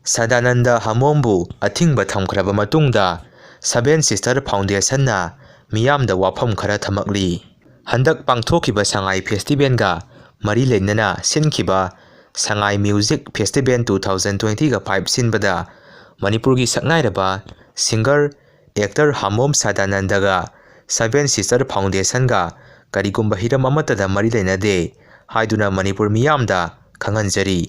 Sadanandada Hamombu athingba thamkraba matungda Seven Sister Foundation na miyamda wafam khara thamakli. Handak pangthokiba Sangai Festival ga mari leinana sinkiba Sangai Music Festival 2020 ga 5 sinbada Manipur gi saknairaba singer actor Hamom Sadanandada ga Seven Sister Foundation ga karigumba hiram amatada mari leinade haiduna Manipur miyamda khanganjari.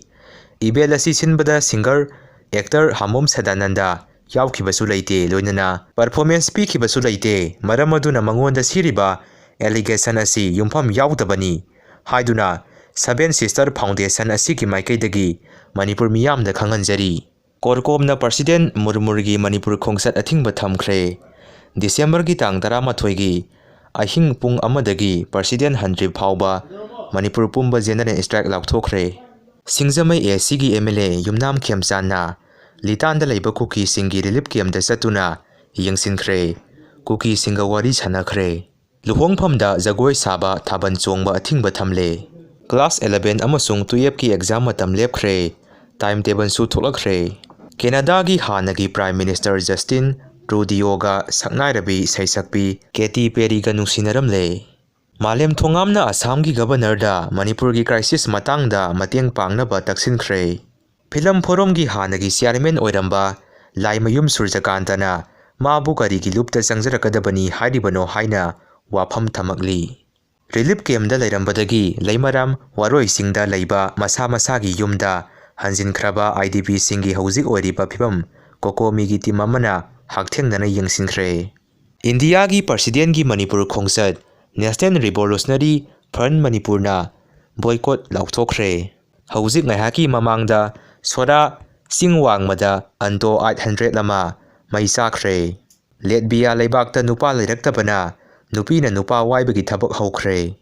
Event asi sinbada singer actor Hamom Sadanandada yaukhibasu leite loinana performance pikhibasu leite maram aduna mangonda Siriba Allegation Asi Yumfam Yaodabani haiduna Seven Sister Foundation asi ki maikaidagi Manipur miyamda khanganjari. Korkomna President Murmurgi Manipur khongsat athingba thamkhre. December gi tang 13 gi ahing pung amadagi President Handrip phauba Manipur pumba general strike laukthokre. Singjamai Asi gi MLA Yumnam Khemchand na Litanda leiba Kuki singi relief camp da satuna Yengsinkhre Kuki singa wari sanakre. Luhongphamda jagoi saba thaban chongba athingba thamle. Class 11 amasung 12 ki exam matam lepkhre. Timetable su tholakre. Canada gi hanagi Prime Minister Justin Trudeau ga saknairabi saisakpi Katy Perry ga nungsinaramle. Malem thongamna Assam gi governor da Manipur gi crisis matangda mateng pangnaba taksinkhre. Film forum gi hanagi chairman oiramba Laimayum Surjakantana mabu karigi lupta changjarakadabani hairibano haina wafam thamakli. Relief camp da lairambadagi Laimaram waroi singda leiba masa masagi yumda hanjinkraba IDP singi hauzik oiriba phibam kokomi gi team amana hakthengnana Yengsinkhre. India gi president gi Manipur khongsat National Revolutionary Front Manipurna boycott laukthokre. Hauzik ngaihaki mamangda soda singwangmada anto 800 lama maisakre. Letbia leibakta nupa leiraktabana nupina nupa waibagi thabak haukre.